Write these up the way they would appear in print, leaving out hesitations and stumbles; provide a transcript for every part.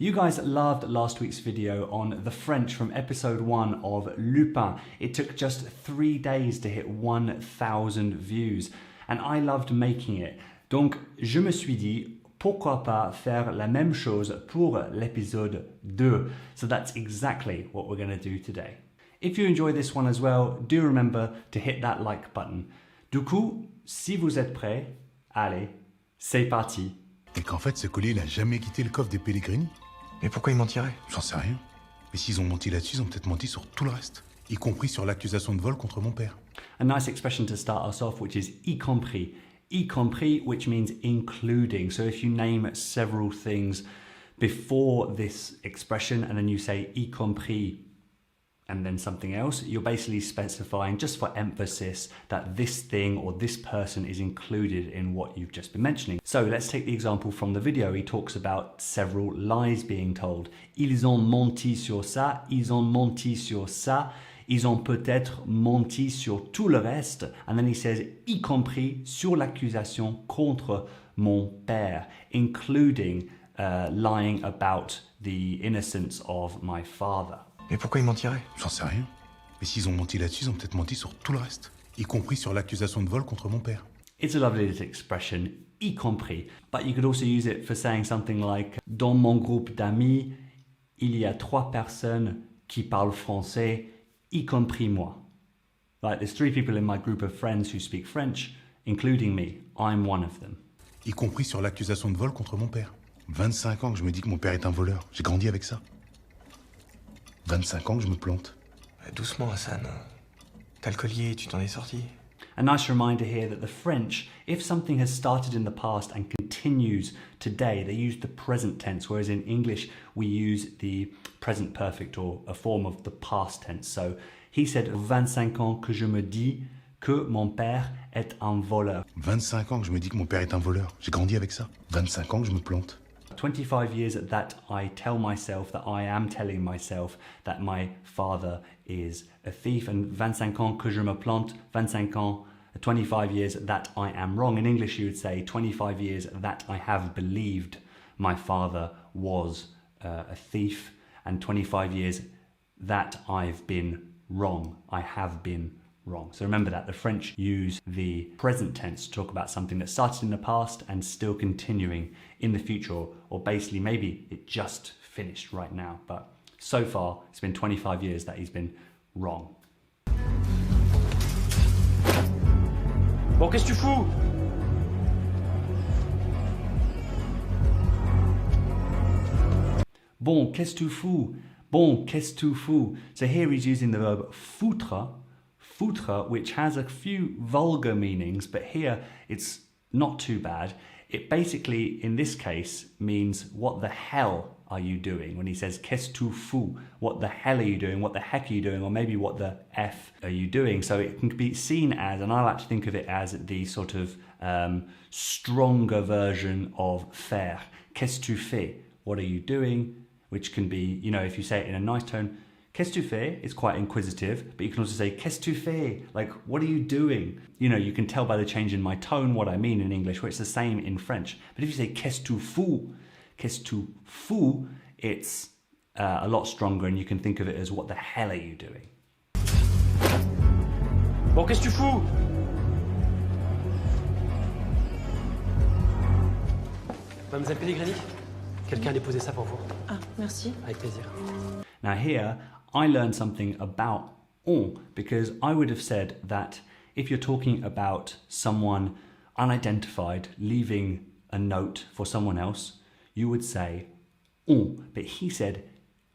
You guys loved last week's video on the French from episode 1 of Lupin. It took just 3 days to hit 1,000 views and I loved making it. Donc je me suis dit, pourquoi pas faire la même chose pour l'épisode 2? So that's exactly what we're going to do today. If you enjoy this one as well, do remember to hit that like button. Du coup, si vous êtes prêts, allez, c'est parti. Et qu'en fait, ce collier, il a jamais quitté le coffre des Pellegrini. Mais pourquoi ils mentiraient? J'en sais rien. Mais s'ils ont menti là-dessus, ils ont peut-être menti sur tout le reste. Y compris sur l'accusation de vol contre mon père. A nice expression to start us off, which is y compris. Y compris, which means including. So if you name several things before this expression and then you say y compris and then something else, you're basically specifying, just for emphasis, that this thing or this person is included in what you've just been mentioning. So let's take the example from the video. He talks about several lies being told. Ils ont menti sur ça, ils ont menti sur ça, ils ont peut-être menti sur tout le reste. And then he says, y compris sur l'accusation contre mon père, including lying about the innocence of my father. Mais pourquoi ils mentiraient? J'en sais rien. Mais s'ils ont menti là-dessus, ils ont peut-être menti sur tout le reste. Y compris sur l'accusation de vol contre mon père. It's a lovely little expression, y compris. But you could also use it for saying something like, dans mon groupe d'amis, il y a 3 personnes qui parlent français, y compris moi. Like, there's 3 people in my group of friends who speak French, including me. I'm one of them. Y compris sur l'accusation de vol contre mon père. 25 ans que je me dis que mon père est un voleur. J'ai grandi avec ça. 25 ans que je me plante. Doucement, Hassan. T'as le collier, tu t'en es sorti. A nice reminder here that the French, if something has started in the past and continues today, they use the present tense, whereas in English we use the present perfect or a form of the past tense. So he said 25 ans que je me dis que mon père est un voleur. 25 ans que je me dis que mon père est un voleur. J'ai grandi avec ça. 25 ans que je me plante. 25 years that I tell myself, that I am telling myself that my father is a thief, and 25 ans que je me plante, 25 ans, 25 years that I am wrong. In English you would say 25 years that I have believed my father was a thief, and 25 years that I've been wrong. I have been wrong. So remember that the French use the present tense to talk about something that started in the past and still continuing in the future, or basically maybe it just finished right now, but so far it's been 25 years that he's been wrong. Bon, qu'est-ce que tu fous? Bon, qu'est-ce que tu fous? Bon, qu'est-ce que tu fous? So here he's using the verb foutre, foutre, which has a few vulgar meanings, but here it's not too bad. It basically, in this case, means what the hell are you doing? When he says qu'est-ce que tu fous? What the hell are you doing? What the heck are you doing? Or maybe what the F are you doing? So it can be seen as, and I like to think of it as the sort of stronger version of faire. Qu'est-ce que tu fais? What are you doing? Which can be, you know, if you say it in a nice tone, qu'est-ce que tu fais? It's quite inquisitive, but you can also say qu'est-ce que tu fais? Like, what are you doing? You know, you can tell by the change in my tone what I mean in English, where it's the same in French. But if you say qu'est-ce que tu fous? Qu'est-ce que tu fous? It's a lot stronger, and you can think of it as what the hell are you doing? Bon, qu'est-ce que tu fous? Mademoiselle Pellegrini, quelqu'un a déposé ça pour vous. Ah, merci. Avec plaisir. Now here, I learned something about on, because I would have said that if you're talking about someone unidentified leaving a note for someone else, you would say on, but he said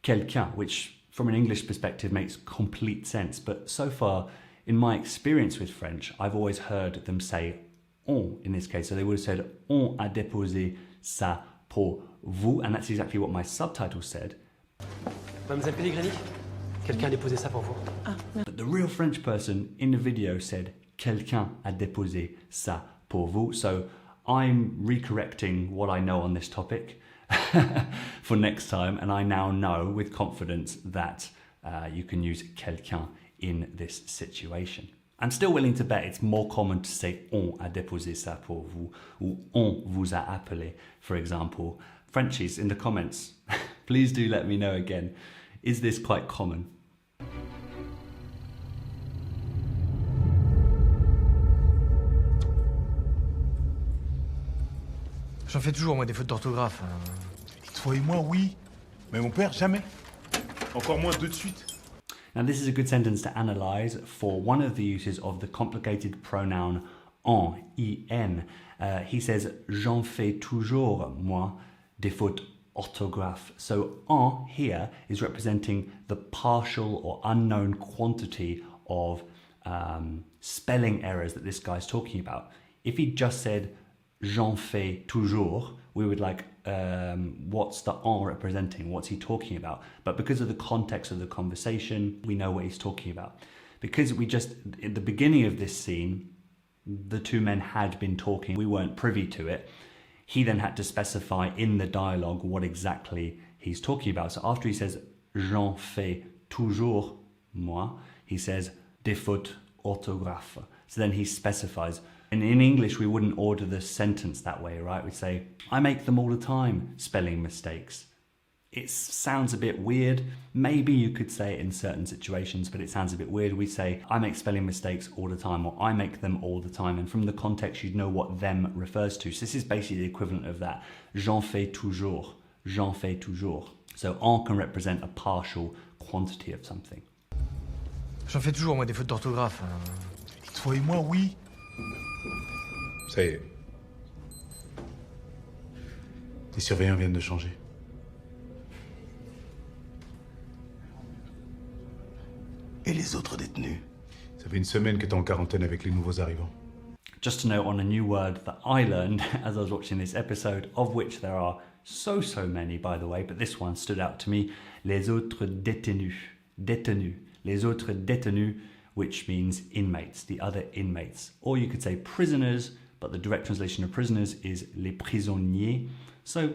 quelqu'un, which from an English perspective makes complete sense. But so far, in my experience with French, I've always heard them say on in this case. So they would have said on a déposé ça pour vous, and that's exactly what my subtitle said. Mademoiselle Pellegrini, quelqu'un a déposé ça pour vous. Ah, merci. But the real French person in the video said, quelqu'un a déposé ça pour vous. So I'm recorrecting what I know on this topic for next time. And I now know with confidence that you can use quelqu'un in this situation. I'm still willing to bet it's more common to say on a déposé ça pour vous, ou on vous a appelé, for example. Frenchies in the comments, Please do let me know again. Is this quite common? J'en fais toujours, moi, des fautes d'orthographe. Toi et moi, oui. Mais mon père, jamais. Encore moins deux de suite. Now this is a good sentence to analyse for one of the uses of the complicated pronoun en, en. He says, j'en fais toujours, moi, des fautes orthographe. So en here is representing the partial or unknown quantity of spelling errors that this guy's talking about. If he just said, j'en fais toujours, we would like, what's the en representing? What's he talking about? But because of the context of the conversation, we know what he's talking about. Because we just, at the beginning of this scene, the two men had been talking, we weren't privy to it. He then had to specify in the dialogue what exactly he's talking about. So after he says, j'en fais toujours, moi, he says, des fautes orthographe. So then he specifies. And in English, we wouldn't order the sentence that way, right? We'd say, I make them all the time, spelling mistakes. It sounds a bit weird. Maybe you could say it in certain situations, but it sounds a bit weird. We say, I make spelling mistakes all the time, or I make them all the time. And from the context, you'd know what them refers to. So this is basically the equivalent of that. J'en fais toujours. J'en fais toujours. So en can represent a partial quantity of something. J'en fais toujours, moi, des fautes d'orthographe. Toi et moi, oui. Ça y est. Les surveillants viennent de changer. Et les autres détenus? Ça fait une semaine que t'es en quarantaine avec les nouveaux arrivants. Just to note on a new word that I learned as I was watching this episode, of which there are so many, by the way, but this one stood out to me. Les autres détenus. Détenus. Les autres détenus, which means inmates, the other inmates. Or you could say prisoners, but the direct translation of prisoners is les prisonniers. So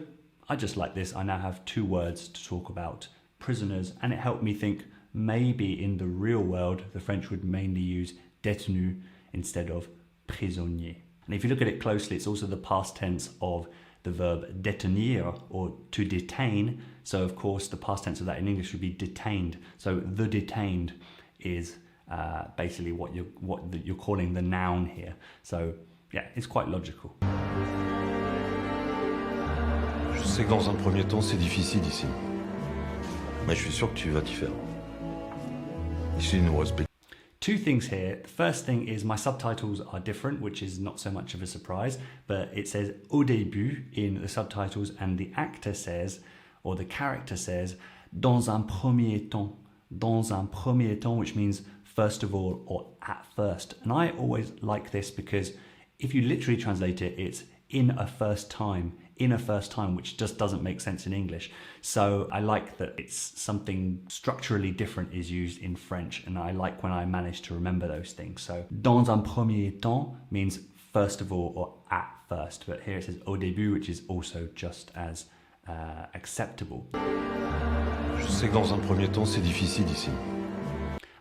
I just like this. I now have two words to talk about prisoners, and it helped me think maybe in the real world, the French would mainly use détenu instead of prisonnier. And if you look at it closely, it's also the past tense of the verb détenir, or to detain. So of course, the past tense of that in English would be detained. So the detained is basically what you're calling the noun here. So yeah, it's quite logical. Je sais que dans un premier temps, c'est difficile ici. Mais je suis sûr que tu vas t'y faire. Ici, nous respectons. Two things here. The first thing is my subtitles are different, which is not so much of a surprise, but it says au début in the subtitles, and the actor says, or the character says, dans un premier temps. Dans un premier temps, which means first of all, or at first. And I always like this because if you literally translate it, it's in a first time, which just doesn't make sense in English. So I like that it's something structurally different is used in French, and I like when I manage to remember those things. So dans un premier temps means first of all or at first, but here it says au début, which is also just as acceptable. Je sais que dans un premier temps, c'est difficile ici.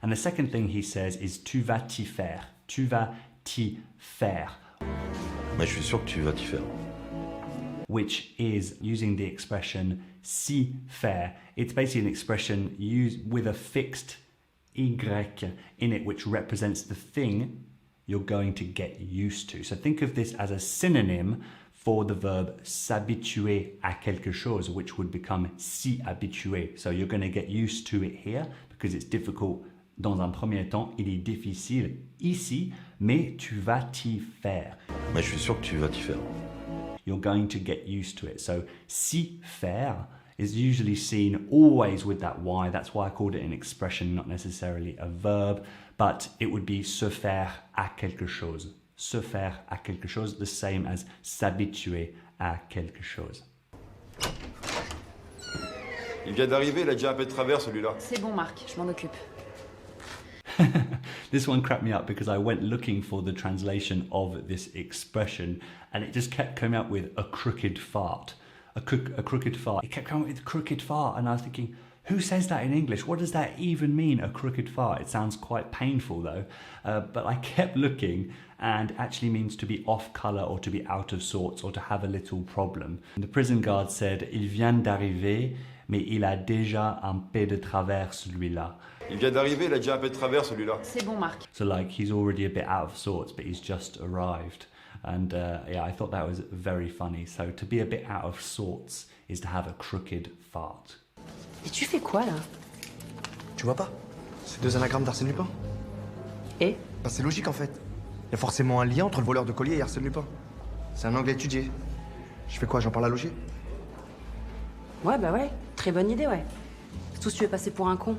And the second thing he says is tu vas t'y faire. Tu vas t'y faire. Mais je suis sûr que tu vas t'y faire. Which is using the expression s'y faire. It's basically an expression used with a fixed y in it, which represents the thing you're going to get used to. So think of this as a synonym for the verb s'habituer à quelque chose, which would become s'y habituer. So you're going to get used to it here because it's difficult. Dans un premier temps, il est difficile ici, mais tu vas t'y faire. Mais je suis sûr que tu vas t'y faire. You're going to get used to it. So s'y faire is usually seen always with that Y. That's why I called it an expression, not necessarily a verb, but it would be se faire à quelque chose. Se faire à quelque chose, the same as s'habituer à quelque chose. Il vient d'arriver, il a déjà un peu de travers celui-là. C'est bon Marc, je m'en occupe. This one cracked me up because I went looking for the translation of this expression and it just kept coming up with a crooked fart. A crooked fart. It kept coming up with crooked fart and I was thinking, Who says that in English? What does that even mean, a crooked fart? It sounds quite painful though. But I kept looking and actually means to be off colour or to be out of sorts or to have a little problem. The prison guard said, il vient d'arriver, mais il a déjà un peu de travers celui-là. Il vient d'arriver, il a déjà un peu de travers celui-là. C'est bon, Marc. So like he's already a bit out of sorts, but he's just arrived. And yeah, I thought that was very funny. So to be a bit out of sorts is to have a crooked fart. Et tu fais quoi là? Tu vois pas? C'est 2 anagrammes d'Arsène Lupin. Et? Bah, c'est logique en fait. Il y a forcément un lien entre le voleur de collier et Arsène Lupin. C'est un angle étudié. Je fais quoi? J'en parle à Logier? Ouais, bah ouais. Très bonne idée, ouais. Tous, tu es passé pour un con.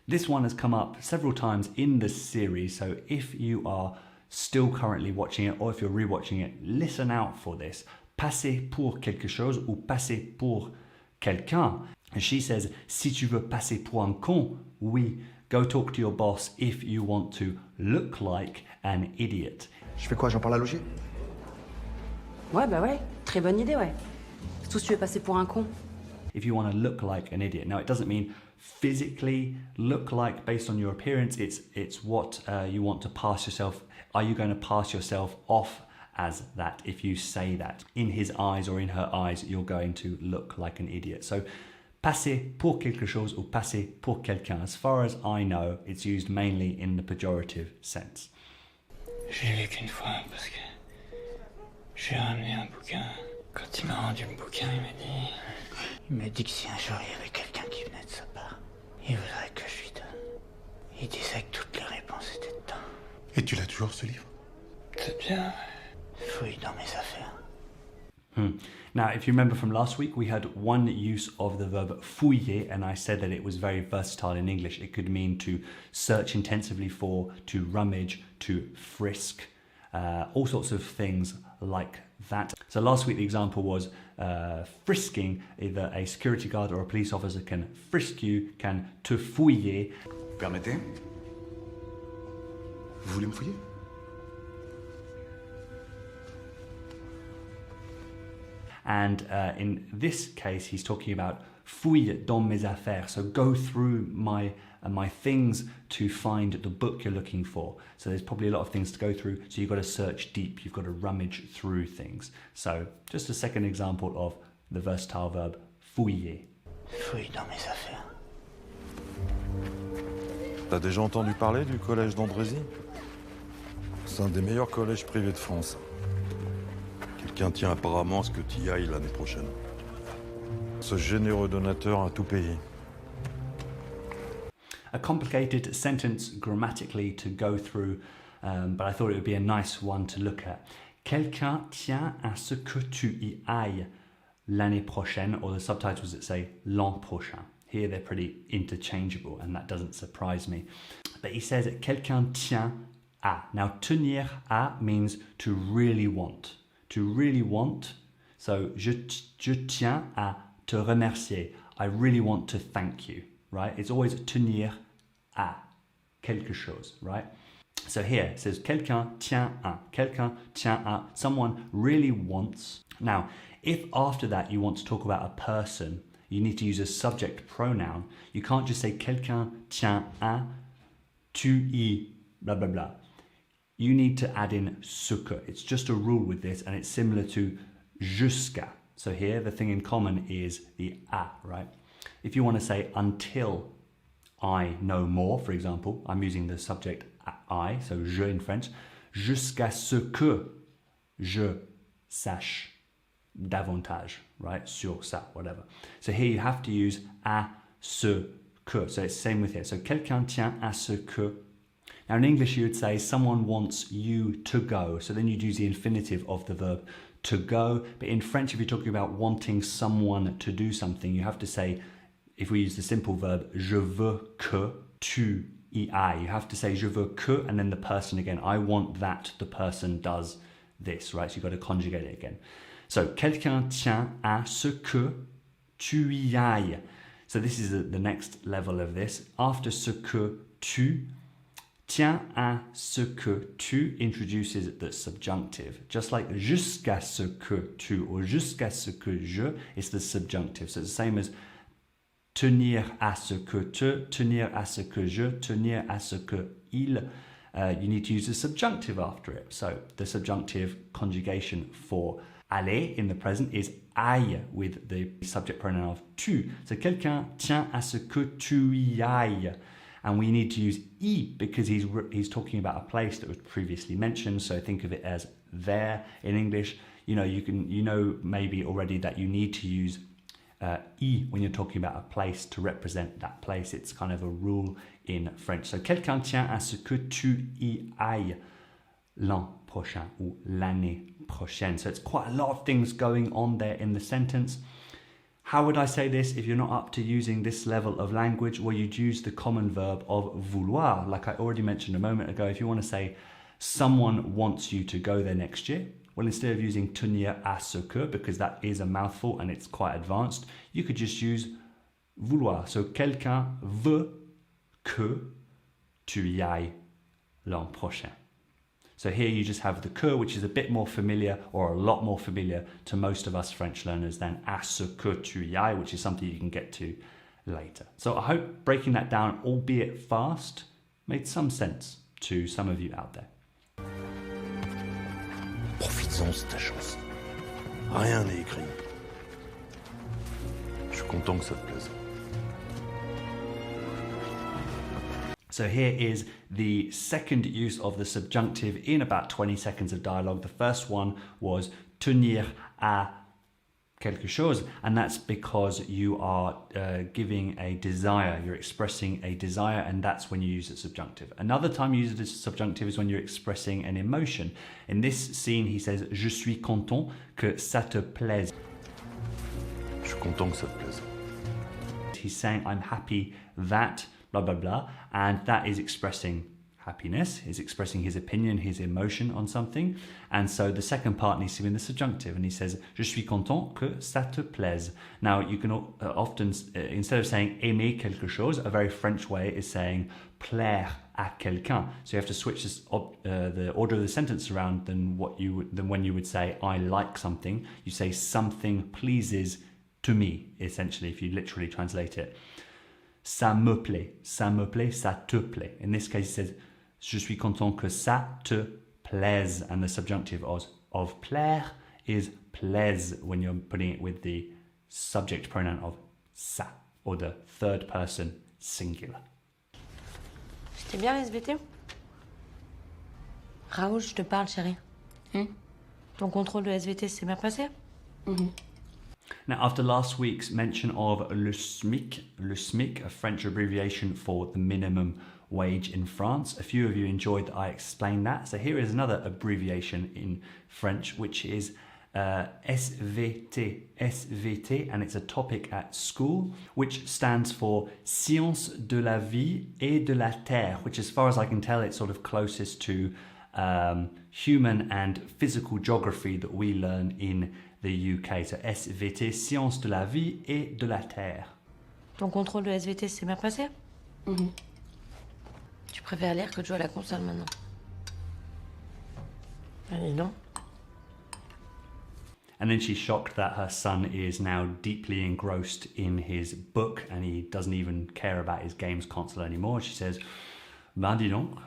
This one has come up several times in the series, so if you are still currently watching it or if you're rewatching it, listen out for this. Passer pour quelque chose ou passer pour quelqu'un. And she says, si tu veux passer pour un con, oui, go talk to your boss if you want to look like an idiot. Je fais quoi? J'en parle à Logier? Ouais, bah ouais. Très bonne idée, ouais. Tous, tu es passé pour un con. If you want to look like an idiot. Now, it doesn't mean physically look like based on your appearance. It's what you want to pass yourself. Are you going to pass yourself off as that? If you say that in his eyes or in her eyes, you're going to look like an idiot. So passer pour quelque chose ou passer pour quelqu'un. As far as I know, it's used mainly in the pejorative sense. Je l'ai vu qu'une fois parce que j'ai ramené un bouquin. Quand il m'a rendu le bouquin, il m'a dit que si un jour il y avait quelqu'un qui venait de sa part, il voudrait que je lui donne. Il disait que toutes les réponses étaient dedans. Et tu l'as toujours ce livre? C'est bien. Fouille dans mes affaires. Now, if you remember from last week, we had one use of the verb fouiller, and I said that it was very versatile in English. It could mean to search intensively for, to rummage, to frisk, all sorts of things like that. So last week the example was frisking. Either a security guard or a police officer can frisk you, can te fouiller. Permettez? Vous voulez me fouiller? And in this case, he's talking about fouille dans mes affaires. So go through my things to find the book you're looking for. So there's probably a lot of things to go through. So you've got to search deep. You've got to rummage through things. So just a second example of the versatile verb fouiller. Fouille dans mes affaires. T'as déjà entendu parler du collège d'Andrézy? C'est un des meilleurs collèges privés de France. Quelqu'un tient apparemment à ce que tu y ailles l'année prochaine. Ce généreux donateur a tout payé. A complicated sentence grammatically to go through, but I thought it would be a nice one to look at. Quelqu'un tient à ce que tu y ailles l'année prochaine, or the subtitles that say l'an prochain. Here they're pretty interchangeable, and that doesn't surprise me. But he says quelqu'un tient à. Now, tenir à means to really want. To really want. So, je tiens à te remercier. I really want to thank you, right? It's always tenir à quelque chose, right? So here it says quelqu'un tient à. Quelqu'un tient à. Someone really wants. Now, if after that you want to talk about a person, you need to use a subject pronoun. You can't just say quelqu'un tient à, tu y, blah, blah, blah. You need to add in ce que. It's just a rule with this, and it's similar to jusqu'à. So here, the thing in common is the à, right? If you want to say until I know more, for example, I'm using the subject I, so je in French, jusqu'à ce que je sache davantage, right? Sur ça, whatever. So here you have to use à ce que. So it's the same with here. So quelqu'un tient à ce que. Now in English you would say someone wants you to go. So then you'd use the infinitive of the verb to go. But in French, if you're talking about wanting someone to do something, you have to say, if we use the simple verb, je veux que tu y ailles. You have to say je veux que and then the person again. I want that the person does this, right? So you've got to conjugate it again. So quelqu'un tient à ce que tu y ailles. So this is the next level of this. After ce que tu, tiens à ce que tu introduces the subjunctive. Just like jusqu'à ce que tu or jusqu'à ce que je, it's the subjunctive. So it's the same as tenir à ce que te, tenir à ce que je, tenir à ce que il. You need to use the subjunctive after it. So the subjunctive conjugation for aller in the present is aille with the subject pronoun of tu. So quelqu'un tient à ce que tu y ailles. And we need to use y because he's talking about a place that was previously mentioned. So think of it as there in English. You know maybe already that you need to use y when you're talking about a place to represent that place. It's kind of a rule in French. So quelqu'un tient à ce que tu y ailles l'an prochain ou l'année prochaine. So it's quite a lot of things going on there in the sentence. How would I say this if you're not up to using this level of language? Well, you'd use the common verb of vouloir. Like I already mentioned a moment ago, if you want to say someone wants you to go there next year, well, instead of using tenir à ce que, because that is a mouthful and it's quite advanced, you could just use vouloir. So quelqu'un veut que tu y ailles l'an prochain. So here you just have the que, which is a bit more familiar or a lot more familiar to most of us French learners than à ce que tu y ailles, which is something you can get to later. So I hope breaking that down, albeit fast, made some sense to some of you out there. Profites-en, c'est ta chance. Rien n'est écrit. Je suis content que ça te plaise. So here is the second use of the subjunctive in about 20 seconds of dialogue. The first one was tenir à quelque chose, and that's because you are giving a desire, you're expressing a desire, and that's when you use the subjunctive. Another time you use the subjunctive is when you're expressing an emotion. In this scene, he says, je suis content que ça te plaise. Je suis content que ça te plaise. He's saying, I'm happy that blah, blah, blah. And that is expressing happiness, is expressing his opinion, his emotion on something. And so the second part needs to be in the subjunctive. And he says, je suis content que ça te plaise. Now, you can often, instead of saying aimer quelque chose, a very French way is saying plaire à quelqu'un. So you have to switch this, the order of the sentence around than when you would say, I like something. You say something pleases to me, essentially, if you literally translate it. Ça me plaît, ça te plaît. In this case, it says, je suis content que ça te plaise. And the subjunctive of plaire is plaise when you're putting it with the subject pronoun of ça, or the third person singular. C'était bien, SVT? Raoul, je te parle, chérie. Ton contrôle de SVT s'est bien passé? Now, after last week's mention of le SMIC, a French abbreviation for the minimum wage in France, a few of you enjoyed that I explained that. So here is another abbreviation in French, which is SVT, and it's a topic at school, which stands for Sciences de la vie et de la terre, which, as far as I can tell, it's sort of closest to human and physical geography that we learn in the UK. So SVT, Sciences de la vie et de la terre. Ton contrôle de SVT s'est bien passé? Tu préfères lire que de jouer à la console maintenant? Allez, non. And then she's shocked that her son is now deeply engrossed in his book and he doesn't even care about his games console anymore. She says, ben dis donc,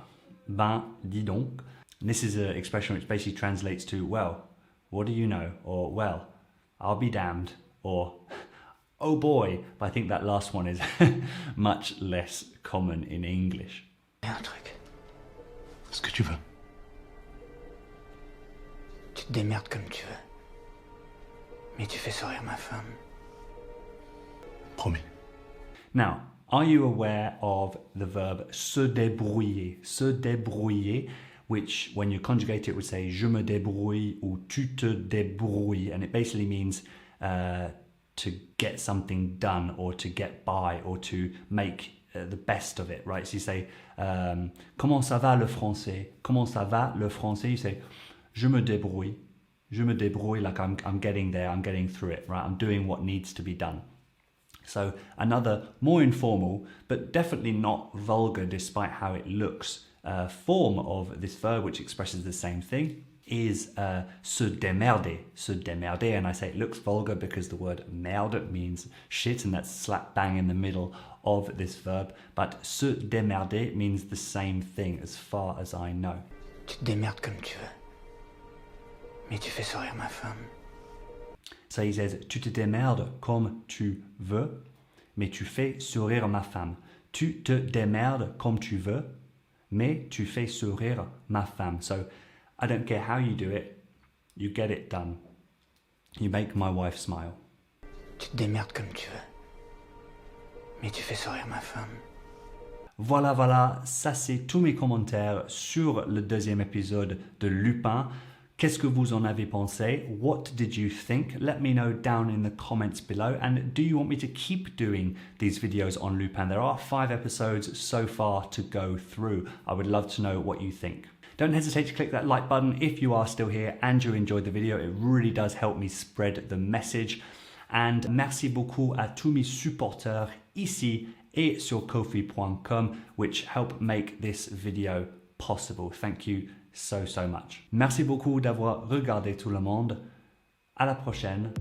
ben dis donc. And this is an expression which basically translates to, well, what do you know? Or, well, I'll be damned. Or, oh boy. But I think that last one is much less common in English. Un truc. Ce que tu veux. Tu te démerdes comme tu veux. Mais tu fais sourire ma femme. Promis. Now, are you aware of the verb se débrouiller? Se débrouiller, which when you conjugate it would say je me débrouille or tu te débrouilles, and it basically means to get something done or to get by or to make the best of it, right? So you say comment ça va le français? Comment ça va le français? You say je me débrouille. Je me débrouille, like I'm getting there, I'm getting through it, right? I'm doing what needs to be done. So another more informal, but definitely not vulgar despite how it looks, form of this verb which expresses the same thing. is se démerder. Se démerder, and I say it looks vulgar because the word merde means shit, and that's slap bang in the middle of this verb. But se démerder means the same thing as far as I know. Tu te démerdes comme tu veux. Mais tu fais sourire ma femme. So he says, tu te démerdes comme tu veux, mais tu fais sourire ma femme. Tu te démerdes comme tu veux, mais tu fais sourire ma femme. So I don't care how you do it, you get it done. You make my wife smile. Tu te démerdes comme tu veux. Mais tu fais sourire ma femme. Voilà, ça c'est tous mes commentaires sur le deuxième épisode de Lupin. Qu'est-ce que vous en avez pensé? What did you think? Let me know down in the comments below. And do you want me to keep doing these videos on Lupin? There are 5 episodes so far to go through. I would love to know what you think. Don't hesitate to click that like button if you are still here and you enjoyed the video. It really does help me spread the message. And merci beaucoup à tous mes supporters ici et sur ko-fi.com, which help make this video possible. Thank you so much. Merci beaucoup d'avoir regardé tout le monde. À la prochaine.